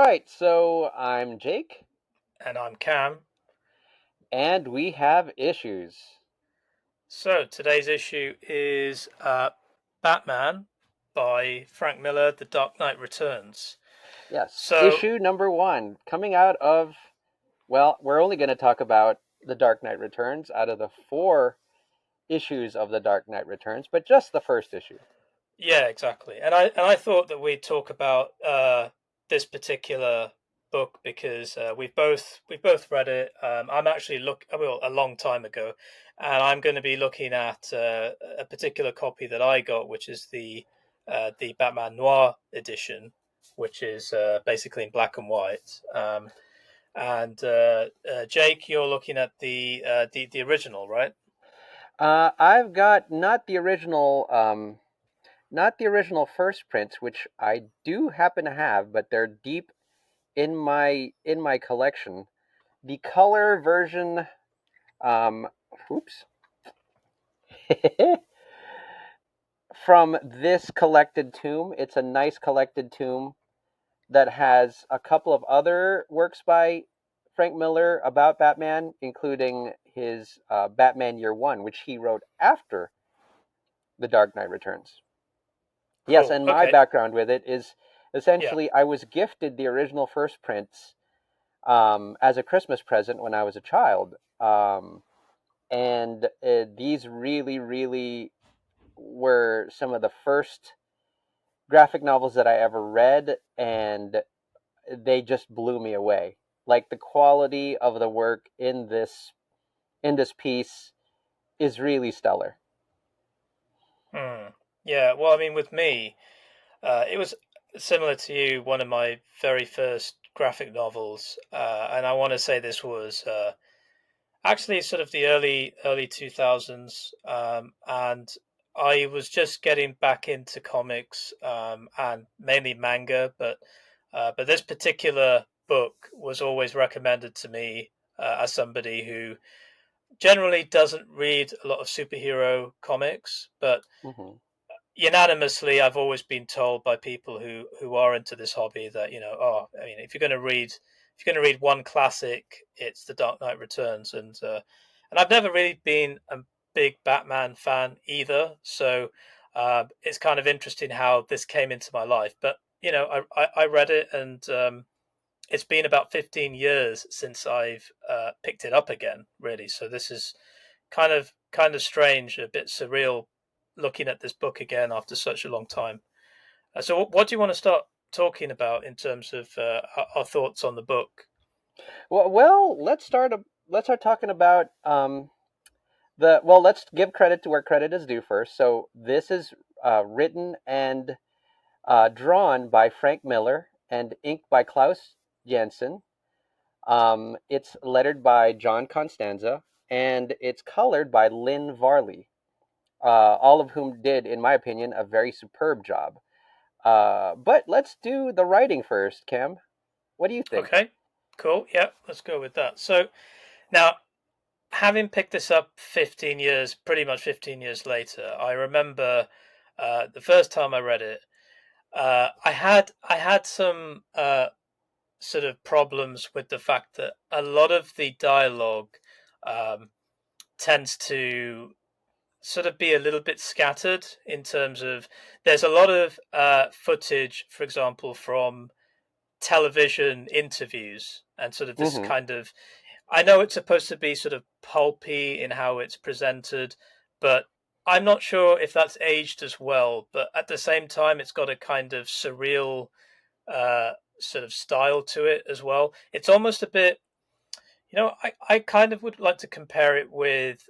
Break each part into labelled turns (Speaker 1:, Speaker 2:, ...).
Speaker 1: right, so I'm Jake,
Speaker 2: And I'm Cam.
Speaker 1: and we have issues.
Speaker 2: So today's issue is Batman by Frank Miller, The Dark Knight Returns.
Speaker 1: Yes,
Speaker 2: So,
Speaker 1: issue number one, coming out of, well, we're only going to talk about The Dark Knight Returns out of the four issues of The Dark Knight Returns, but just the first issue.
Speaker 2: yeah, exactly. And I thought that we'd talk about this particular book because we've both read it. I'm actually well a long time ago, and I'm going to be looking at a particular copy that I got, which is the Batman Noir edition, which is basically in black and white. And Jake, you're looking at the original, right?
Speaker 1: I've got not the original first prints, which I do happen to have, but they're deep in my collection. The color version, um, oops. From this collected tomb. It's a nice collected tomb that has a couple of other works by Frank Miller about Batman, including his Batman Year One, which he wrote after The Dark Knight Returns. Yes,
Speaker 2: Cool.
Speaker 1: and my
Speaker 2: Okay.
Speaker 1: background with it is
Speaker 2: Yeah.
Speaker 1: essentially I was gifted the original first prints as a Christmas present when I was a child. And these really, really were some of the first graphic novels that I ever read, and they just blew me away. Like the quality of the work in this piece is really stellar.
Speaker 2: Hmm. Yeah. Well, I mean, with me, it was similar to you. One of my very first graphic novels, and I want to say this was actually sort of the early 2000s, and I was just getting back into comics and mainly manga, but this particular book was always recommended to me as somebody who generally doesn't read a lot of superhero comics, but
Speaker 1: Hmm.
Speaker 2: unanimously I've always been told by people who are into this hobby that oh, I mean, if you're going to read one classic, it's The Dark Knight Returns. And I've never really been a big Batman fan either, so it's kind of interesting how this came into my life. But I read it, and it's been about 15 years since I've picked it up again, really. So this is kind of strange, a bit surreal, looking at this book again after such a long time. So, what do you want to start talking about in terms of our thoughts on the book?
Speaker 1: Well, let's start talking about the. Well, let's give credit to where credit is due first. So this is written and drawn by Frank Miller and inked by Klaus Janson. It's lettered by John Constanza, and it's colored by Lynn Varley. All of whom did, in my opinion, a very superb job. But let's do the writing first, Cam. What do you think?
Speaker 2: Okay, cool. Yeah, let's go with that. So now, having picked this up 15 years, pretty much 15 years later, I remember the first time I read it. I had some sort of problems with the fact that a lot of the dialogue um, tends to sort of be a little bit scattered in terms of there's a lot of footage, for example, from television interviews and sort of this
Speaker 1: Mm-hmm.
Speaker 2: kind of. I know it's supposed to be sort of pulpy in how it's presented, but I'm not sure if that's aged as well. But at the same time, it's got a kind of surreal uh, sort of style to it as well. It's almost a bit, I kind of would like to compare it with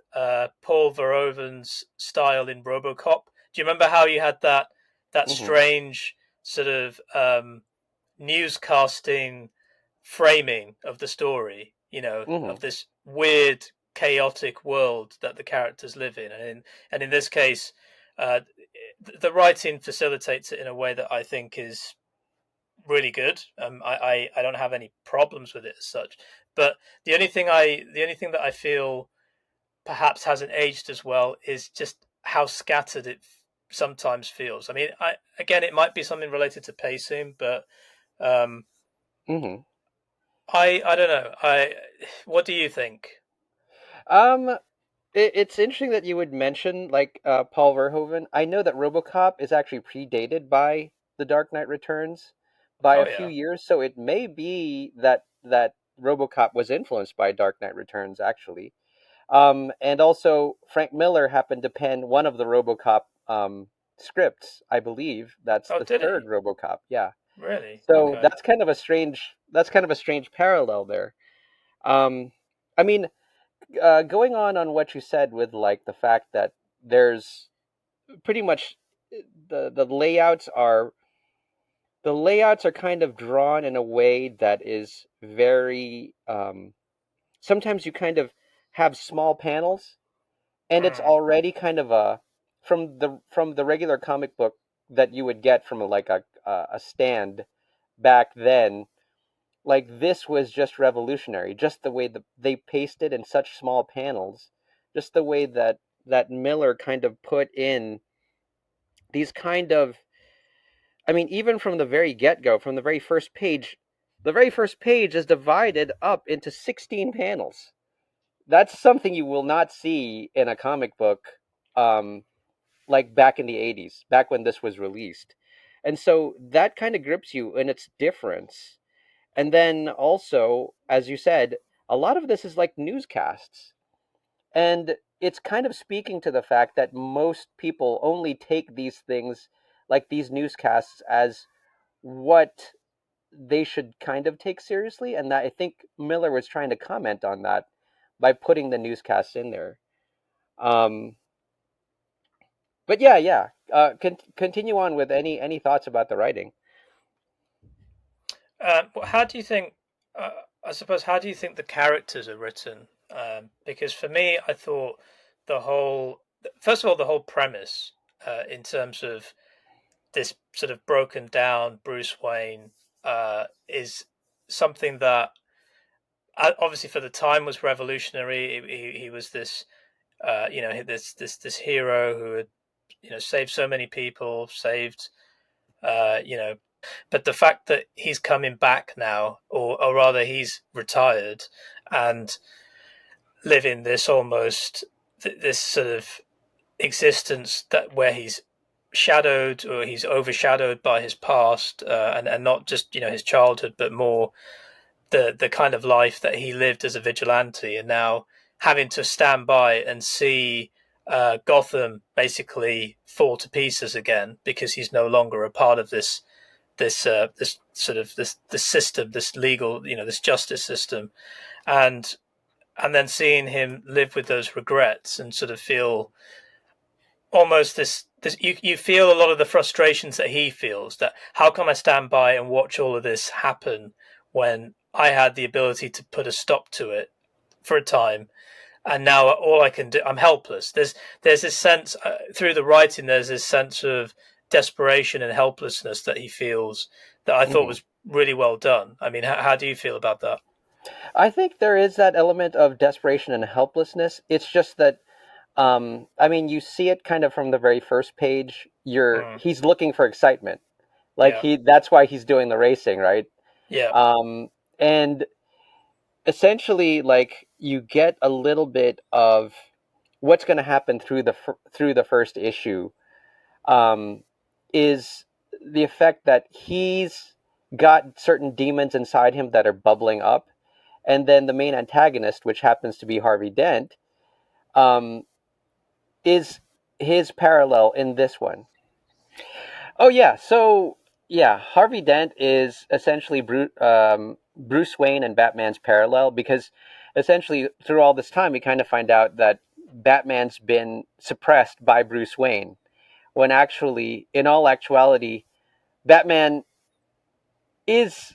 Speaker 2: Paul Verhoeven's style in RoboCop. Do you remember how you had that
Speaker 1: Mm-hmm.
Speaker 2: strange sort of newscasting framing of the story?
Speaker 1: Mm-hmm.
Speaker 2: Of this weird, chaotic world that the characters live in, and in this case, uh, the writing facilitates it in a way that I think is really good. I don't have any problems with it as such. But the only thing that I feel perhaps hasn't aged as well is just how scattered it sometimes feels. I mean, I again, it might be something related to pacing, but um,
Speaker 1: Hmm.
Speaker 2: I don't know. What do you think?
Speaker 1: Um, it's interesting that you would mention like Paul Verhoeven. I know that RoboCop is actually predated by The Dark Knight Returns by
Speaker 2: Oh
Speaker 1: a few
Speaker 2: yeah.
Speaker 1: years, so it may be that RoboCop was influenced by Dark Knight Returns actually. And also Frank Miller happened to pen one of the RoboCop scripts, I believe. That's
Speaker 2: Oh,
Speaker 1: the
Speaker 2: did
Speaker 1: third
Speaker 2: he?
Speaker 1: RoboCop. Yeah.
Speaker 2: Really?
Speaker 1: So
Speaker 2: Okay.
Speaker 1: that's kind of a strange parallel there. Um, I mean, going on what you said with like the fact that there's pretty much the the layouts are kind of drawn in a way that is very sometimes you kind of have small panels and it's
Speaker 2: Hmm.
Speaker 1: already kind of a from the regular comic book that you would get from like a stand back then. Like this was just revolutionary, just the way that they pasted in such small panels, just the way that Miller kind of put in these kind of, I mean, even from the very get-go, from the very first page is divided up into 16 panels. That's something you will not see in a comic book, um, like back in the 80s, back when this was released. And so that kind of grips you in its difference. And then also, as you said, a lot of this is like newscasts. And it's kind of speaking to the fact that most people only take these things, like these newscasts, as what they should kind of take seriously. And that I think Miller was trying to comment on that by putting the newscasts in there. Um, but yeah, yeah. Continue on with any thoughts about the writing.
Speaker 2: How do you think? I suppose how do you think the characters are written? Because for me, I thought the whole, first of all, the whole premise in terms of this sort of broken down Bruce Wayne is something that obviously for the time was revolutionary. He was this, this hero who had saved so many people, saved uh, you know but the fact that he's coming back now, or rather he's retired and living this almost this sort of existence that where he's shadowed or he's overshadowed by his past, and not just his childhood, but more the kind of life that he lived as a vigilante, and now having to stand by and see Gotham basically fall to pieces again because he's no longer a part of this sort of this system, this legal, this justice system, and then seeing him live with those regrets and sort of feel almost this you feel a lot of the frustrations that he feels, that how can I stand by and watch all of this happen when I had the ability to put a stop to it for a time, and now all I can do, I'm helpless. There's this sense through the writing. There's this sense of desperation and helplessness that he feels that I thought
Speaker 1: Hmm.
Speaker 2: was really well done. I mean, how do you feel about that?
Speaker 1: I think there is that element of desperation and helplessness. It's just that I mean, you see it kind of from the very first page.
Speaker 2: Mm,
Speaker 1: He's looking for excitement. Like
Speaker 2: yeah,
Speaker 1: that's why he's doing the racing, right?
Speaker 2: yeah,
Speaker 1: Um, and essentially, like you get a little bit of what's going to happen through the first issue. Um, is the effect that he's got certain demons inside him that are bubbling up, and then the main antagonist, which happens to be Harvey Dent, um, is his parallel in this one. Oh yeah, so yeah, Harvey Dent is essentially Bruce Wayne and Batman's parallel because essentially through all this time we kind of find out that Batman's been suppressed by Bruce Wayne when actually, in all actuality, Batman is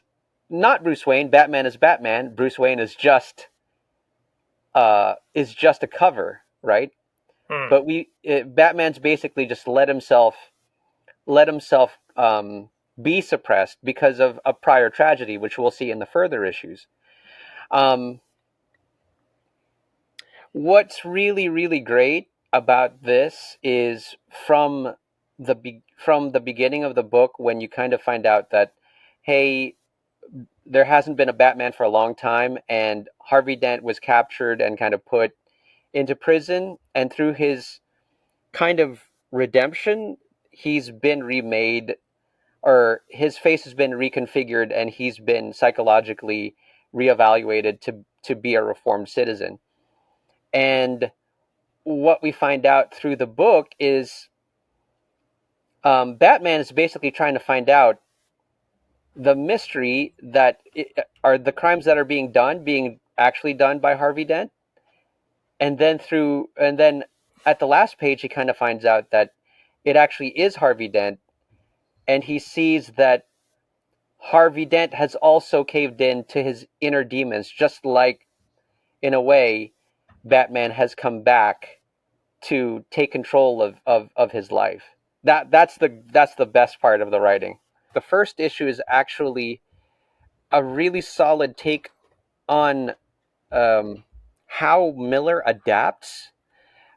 Speaker 1: not Bruce Wayne. Batman is Batman. Bruce Wayne is just a cover, right?
Speaker 2: mm,
Speaker 1: But Batman's basically just let himself be suppressed because of a prior tragedy, which we'll see in the further issues. Um, what's really great about this is from the beginning of the book when you kind of find out that hey, there hasn't been a Batman for a long time, and Harvey Dent was captured and kind of put into prison, and through his kind of redemption, he's been remade, or his face has been reconfigured, and he's been psychologically reevaluated to be a reformed citizen. And what we find out through the book is Batman is basically trying to find out the mystery that are the crimes that are being actually done by Harvey Dent, and then at the last page he kind of finds out that it actually is Harvey Dent, and he sees that Harvey Dent has also caved in to his inner demons, just like, in a way, Batman has come back to take control of his life. That's the best part of the writing. The first issue is actually a really solid take on how Miller adapts.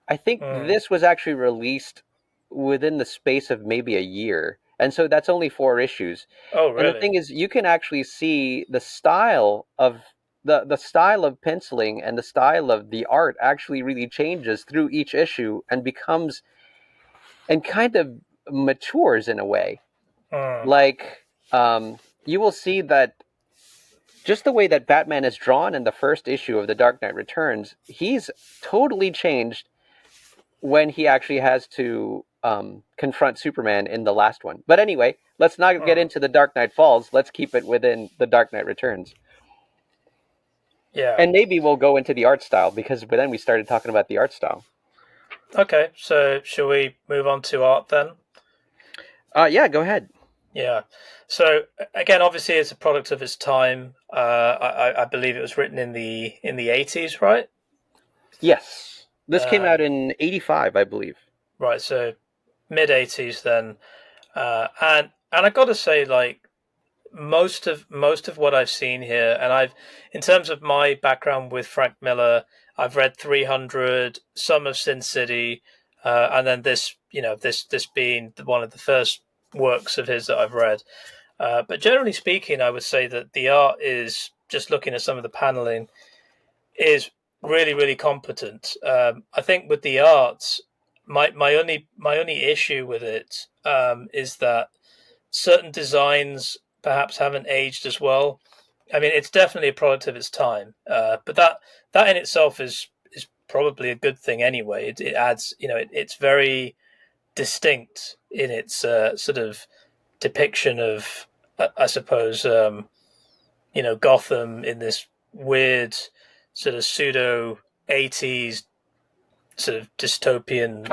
Speaker 1: I think
Speaker 2: Mm.
Speaker 1: this was actually released within the space of maybe a year. And so that's only 4 issues.
Speaker 2: Oh,
Speaker 1: And the
Speaker 2: really?
Speaker 1: thing is, you can actually see the style of the style of penciling and the style of the art actually really changes through each issue and becomes and kind of matures in a way.
Speaker 2: Mm.
Speaker 1: Like you will see that just the way that Batman is drawn in the first issue of The Dark Knight Returns, he's totally changed when he actually has to confront Superman in the last one. But anyway, let's not get
Speaker 2: Mm.
Speaker 1: into The Dark Knight Falls. Let's keep it within The Dark Knight Returns.
Speaker 2: Yeah.
Speaker 1: And maybe we'll go into the art style, because then we started talking about the art style.
Speaker 2: Okay, so shall we move on to art then?
Speaker 1: Yeah, go ahead.
Speaker 2: Yeah. So again, obviously, it's a product of its time. I believe it was written in the 80s, right?
Speaker 1: Yes. This came out
Speaker 2: Um,
Speaker 1: in 85, I believe.
Speaker 2: right. So mid 80s then, and I got to say, like most of what I've seen here, and in terms of my background with Frank Miller, I've read 300, some of Sin City, and then this, this being one of the first works of his that I've read. But generally speaking, I would say that the art is, just looking at some of the paneling, is really really competent. I think with the art, my only issue with it is that certain designs perhaps haven't aged as well. I mean, it's definitely a product of its time, but that in itself is probably a good thing anyway. It adds, it's very distinct in its sort of depiction of, I suppose, Gotham in this weird sort of pseudo 80s sort of dystopian,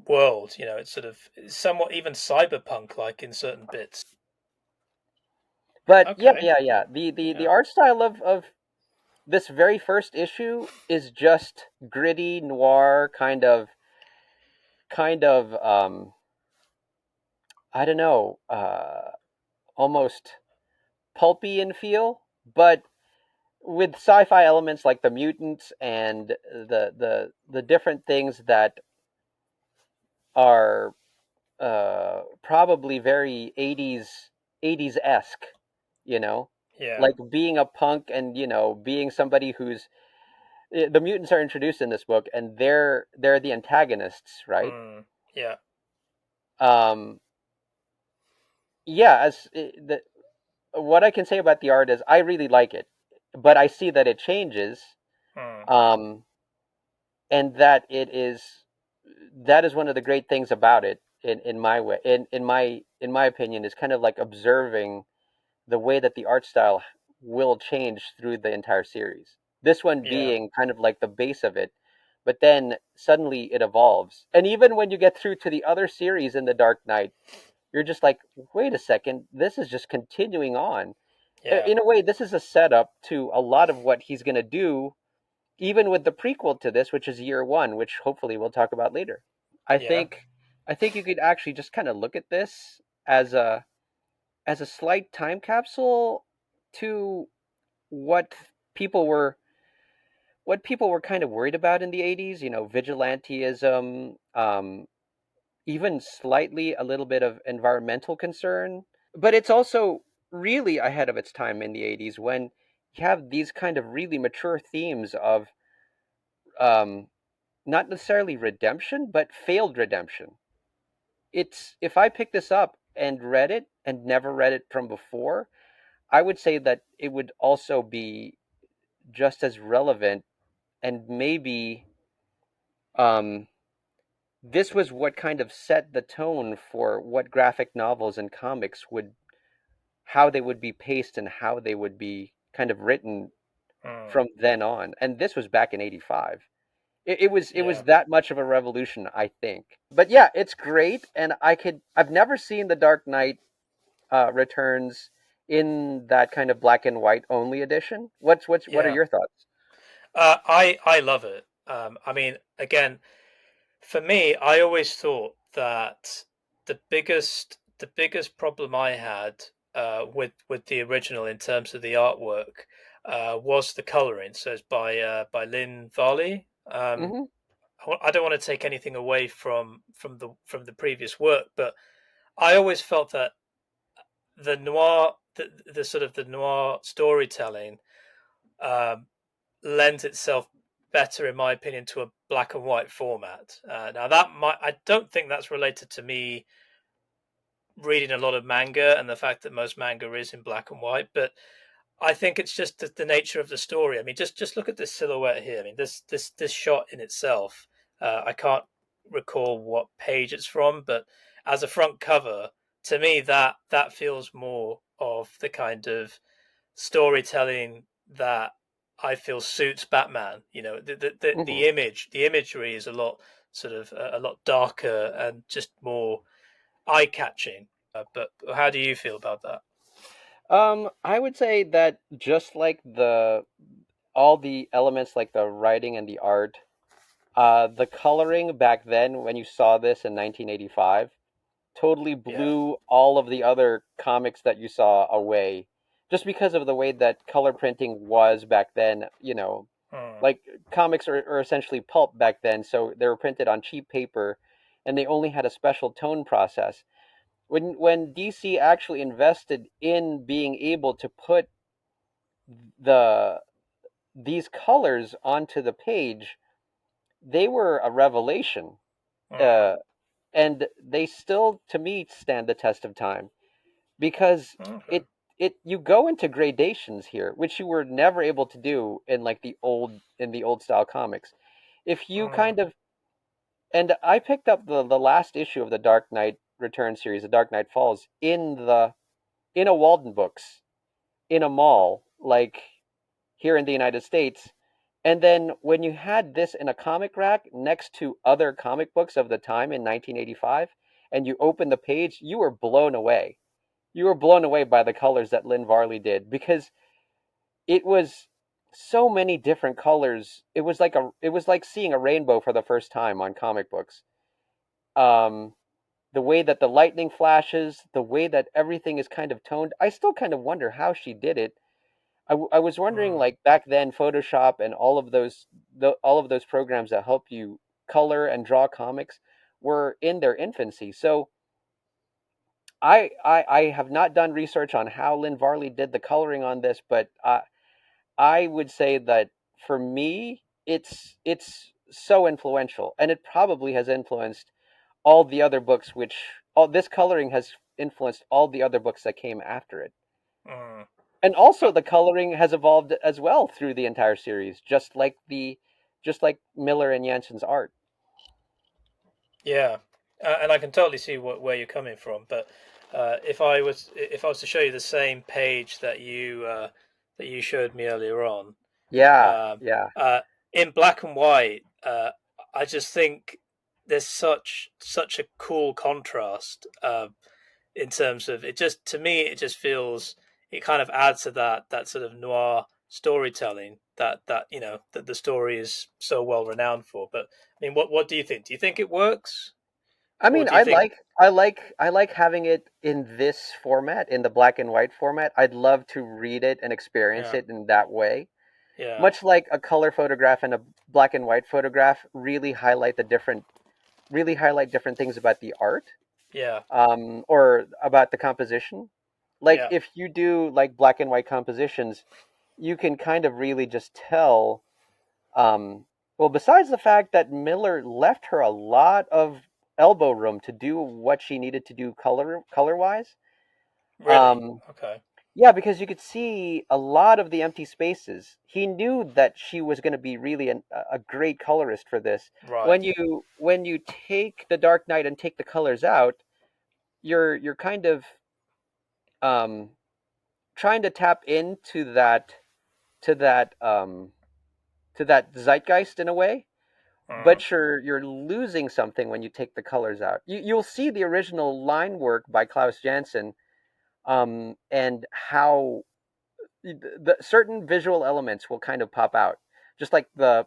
Speaker 2: world. It's sort of somewhat even cyberpunk like in certain bits.
Speaker 1: But yeah,
Speaker 2: Okay.
Speaker 1: yeah, yeah. The
Speaker 2: Yeah.
Speaker 1: art style of this very first issue is just gritty noir kind of I don't know, almost pulpy in feel, but with sci-fi elements like the mutants and the different things that are probably very 80s esque, you know,
Speaker 2: Yeah.
Speaker 1: like being a punk and being somebody who's the mutants are introduced in this book, and they're the antagonists, right?
Speaker 2: Mm. Yeah.
Speaker 1: Um, yeah, what I can say about the art is I really like it, but I see that it changes,
Speaker 2: Mm.
Speaker 1: um, and that is one of the great things about it in my way in my opinion is kind of like observing the way that the art style will change through the entire series. This one
Speaker 2: Yeah.
Speaker 1: being kind of like the base of it, but then suddenly it evolves. And even when you get through to the other series in the Dark Knight, you're just like, wait a second, this is just continuing on.
Speaker 2: Yeah.
Speaker 1: In a way, this is a setup to a lot of what he's going to do, even with the prequel to this, which is Year One, which hopefully we'll talk about later. I
Speaker 2: Yeah.
Speaker 1: think, I think you could actually just kind of look at this as a slight time capsule to what people were what people were kind of worried about in the 80s, vigilantism, even slightly a little bit of environmental concern. But it's also really ahead of its time in the 80s when you have these kind of really mature themes of um, not necessarily redemption, but failed redemption. It's if I picked this up and read it and never read it from before, I would say that it would also be just as relevant and maybe um, this was what kind of set the tone for what graphic novels and comics would how they would be paced and how they would be kind of written
Speaker 2: Mm,
Speaker 1: from then on. And this was back in 85. It was
Speaker 2: yeah.
Speaker 1: that much of a revolution, I think. But yeah, it's great, and I've never seen The Dark Knight Returns in that kind of black and white only edition. What are
Speaker 2: Yeah.
Speaker 1: your thoughts?
Speaker 2: I love it. I mean, again, for me, I always thought that the biggest problem I had with the original in terms of the artwork was the coloring. So it's by Lynn Varley.
Speaker 1: Hmm.
Speaker 2: I don't want to take anything away from the previous work, but I always felt that the sort of the noir storytelling um, lends itself better, in my opinion, to a black and white format. Now I don't think that's related to me reading a lot of manga and the fact that most manga is in black and white, but I think it's just the nature of the story. I mean, just look at this silhouette here. I mean, this shot in itself. I can't recall what page it's from, but as a front cover, to me that feels more of the kind of storytelling that I feel suits Batman. You know,
Speaker 1: Hmm.
Speaker 2: the imagery is a lot sort of a lot darker and just more eye catching. But how do you feel about that?
Speaker 1: I would say that just like the all the elements like the writing and the art, the coloring back then when you saw this in 1985 totally
Speaker 2: Yeah.
Speaker 1: blew all of the other comics that you saw away just because of the way that color printing was back then,
Speaker 2: Hmm.
Speaker 1: like comics are essentially pulp back then, so they were printed on cheap paper and they only had a special tone process. When DC actually invested in being able to put the these colors onto the page, they were a revelation.
Speaker 2: Hmm.
Speaker 1: Uh, and they still, to me, stand the test of time because
Speaker 2: Okay.
Speaker 1: it you go into gradations here, which you were never able to do in like the old style comics. If you
Speaker 2: Hmm.
Speaker 1: kind of and I picked up the last issue of the Dark Knight Return series, the Dark Knight Falls, in a Walden Books in a mall, like here in the United States. And then when you had this in a comic rack next to other comic books of the time in 1985, and you open the page, you were blown away. You were blown away by the colors that Lynn Varley did because it was so many different colors. It was like seeing a rainbow for the first time on comic books. Um, the way that the lightning flashes, the way that everything is kind of toned. I still kind of wonder how she did it. I was wondering,
Speaker 2: Hmm.
Speaker 1: like back then, Photoshop and all of those programs that help you color and draw comics were in their infancy. So I have not done research on how Lynn Varley did the coloring on this, but I would say that for me, it's so influential, and it probably has influenced all the other books. Which all this coloring has influenced all the other books that came after it.
Speaker 2: Hmm.
Speaker 1: And also the coloring has evolved as well through the entire series, just like Miller and Jansen's art.
Speaker 2: Yeah, and I can totally see where you're coming from. But if I was to show you the same page that you showed me earlier on,
Speaker 1: Yeah,
Speaker 2: um,
Speaker 1: yeah.
Speaker 2: uh, in black and white, I just think there's such a cool contrast in terms of it. Just to me, it just feels it kind of adds to that sort of noir storytelling that the story is so well renowned for. But I mean, what do you think? Do you think it works,
Speaker 1: I
Speaker 2: or
Speaker 1: mean,
Speaker 2: do you think?
Speaker 1: I like having it in this format, in the black and white format. I'd love to read it and experience
Speaker 2: Yeah,
Speaker 1: it in that way.
Speaker 2: yeah,
Speaker 1: Much like a color photograph and a black and white photograph really highlight different things about the art,
Speaker 2: yeah,
Speaker 1: or about the composition. Like
Speaker 2: Yeah.
Speaker 1: if you do like black and white compositions, you can kind of really just tell. Um, well, besides the fact that Miller left her a lot of elbow room to do what she needed to do color wise.
Speaker 2: Really?
Speaker 1: Um,
Speaker 2: Okay.
Speaker 1: yeah, because you could see a lot of the empty spaces. He knew that she was going to be really a great colorist for this.
Speaker 2: Right.
Speaker 1: When you take the Dark Knight and take the colors out, you're kind of um, trying to tap into to that um, to that zeitgeist in a way,
Speaker 2: Mm.
Speaker 1: but you're losing something when you take the colors out. You'll see the original line work by Klaus Janson, and how the certain visual elements will kind of pop out, just like the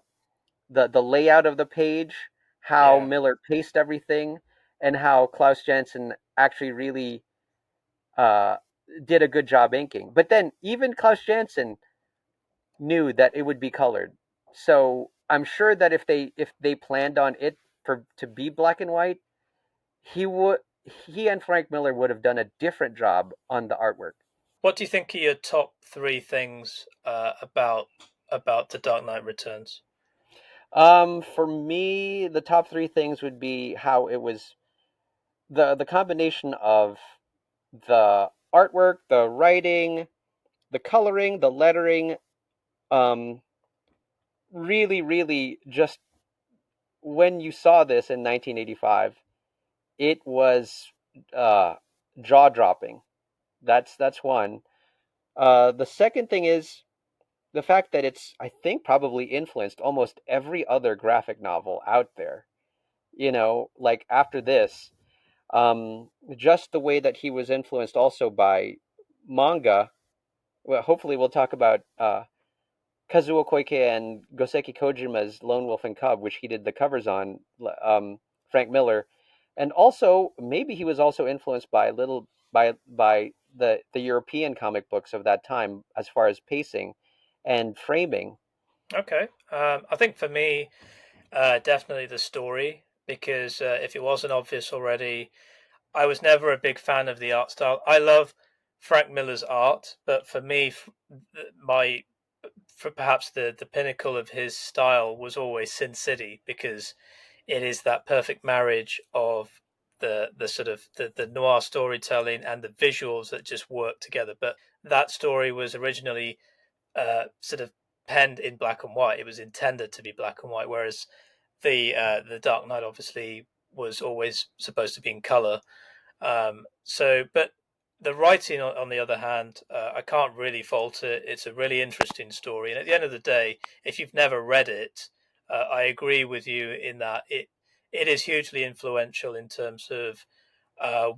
Speaker 1: layout of the page, how
Speaker 2: Yeah.
Speaker 1: Miller paced everything, and how Klaus Janson actually really uh, did a good job inking. But then even Klaus Janson knew that it would be colored, so I'm sure that if they planned on it for to be black and white, he would he and Frank Miller would have done a different job on the artwork.
Speaker 2: What do you think are your top three things about the Dark Knight Returns?
Speaker 1: For me, the top three things would be how it was the combination of the artwork, the writing, the coloring, the lettering. Um, really, really, just when you saw this in 1985, it was uh, jaw dropping. That's one. The second thing is the fact that it's, I think, probably influenced almost every other graphic novel out there. You know, like after this, just the way that he was influenced also by manga. Well, hopefully, we'll talk about Kazuo Koike and Goseki Kojima's Lone Wolf and Cub, which he did the covers on. Frank Miller, and also maybe he was also influenced by the European comic books of that time as far as pacing and framing.
Speaker 2: Okay. I think for me, definitely the story, because if it wasn't obvious already, I was never a big fan of the art style. I love Frank Miller's art, but for me, my for perhaps the pinnacle of his style was always Sin City, because it is that perfect marriage of the sort of the noir storytelling and the visuals that just work together. But that story was originally sort of penned in black and white. It was intended to be black and white, whereas the Dark Knight obviously was always supposed to be in color. But the writing, on the other hand, I can't really fault it. It's a really interesting story, and at the end of the day, if you've never read it, I agree with you in that it is hugely influential in terms of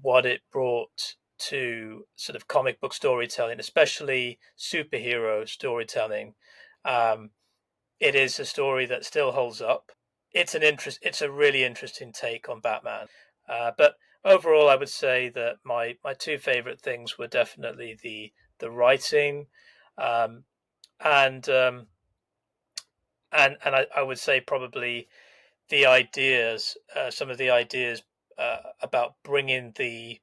Speaker 2: what it brought to sort of comic book storytelling, especially superhero storytelling. Um, it is a story that still holds up. It's a really interesting take on Batman. But overall, I would say that my two favorite things were definitely the writing, um, and I would say probably the ideas, some of the ideas about bringing the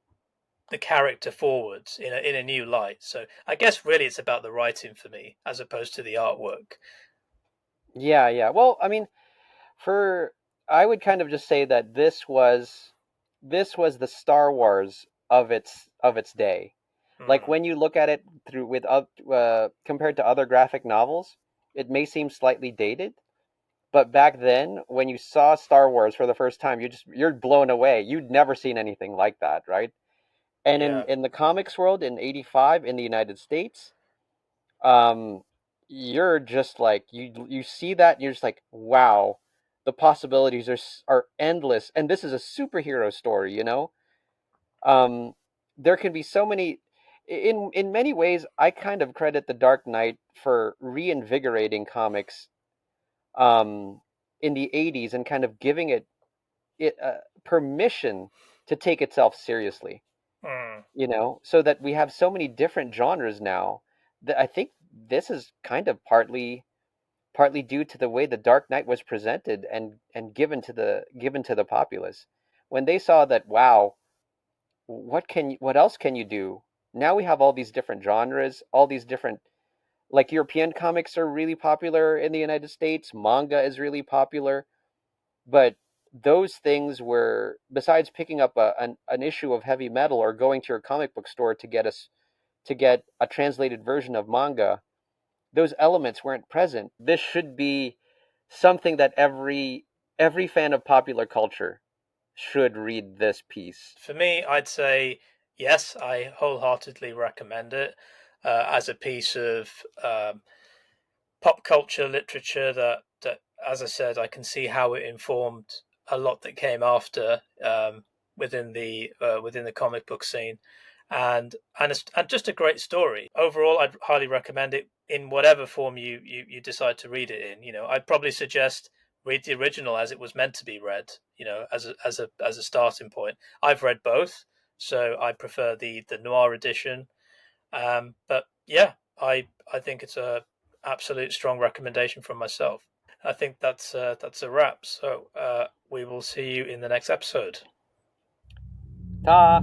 Speaker 2: character forwards in a new light. So I guess really it's about the writing for me as opposed to the artwork.
Speaker 1: Yeah, yeah. Well, I mean, for I would kind of just say that this was the Star Wars of its day. Like
Speaker 2: Mm,
Speaker 1: when you look at it through compared to other graphic novels, it may seem slightly dated, but back then when you saw Star Wars for the first time, you're blown away. You'd never seen anything like that, right? And
Speaker 2: yeah.
Speaker 1: in the comics world in 85 in the United States, um you're just like you see that and you're just like, wow, the possibilities are endless, and this is a superhero story, you know. um there can be so many, in many ways I kind of credit the Dark Knight for reinvigorating comics um in the 80s and kind of giving it permission to take itself seriously,
Speaker 2: Mm.
Speaker 1: you know, so that we have so many different genres now. That I think this is kind of partly due to the way the Dark Knight was presented and given to the populace when they saw that, wow, what else can you do? now we have all these different genres, all these different, like, European comics are really popular in the United States, manga is really popular, but those things were, besides picking up an issue of heavy metal or going to your comic book store to get a translated version of manga, those elements weren't present. This should be something that every fan of popular culture should read this piece.
Speaker 2: For me, I'd say yes, I wholeheartedly recommend it as a piece of pop culture literature that, as I said, I can see how it informed a lot that came after within the comic book scene, and just a great story overall. I'd highly recommend it in whatever form you decide to read it in. I'd probably suggest read the original as it was meant to be read. As a starting point. I've read both, so I prefer the noir edition. But yeah, I think it's a absolute strong recommendation from myself. I think that's a wrap. So we will see you in the next episode.
Speaker 1: Ta!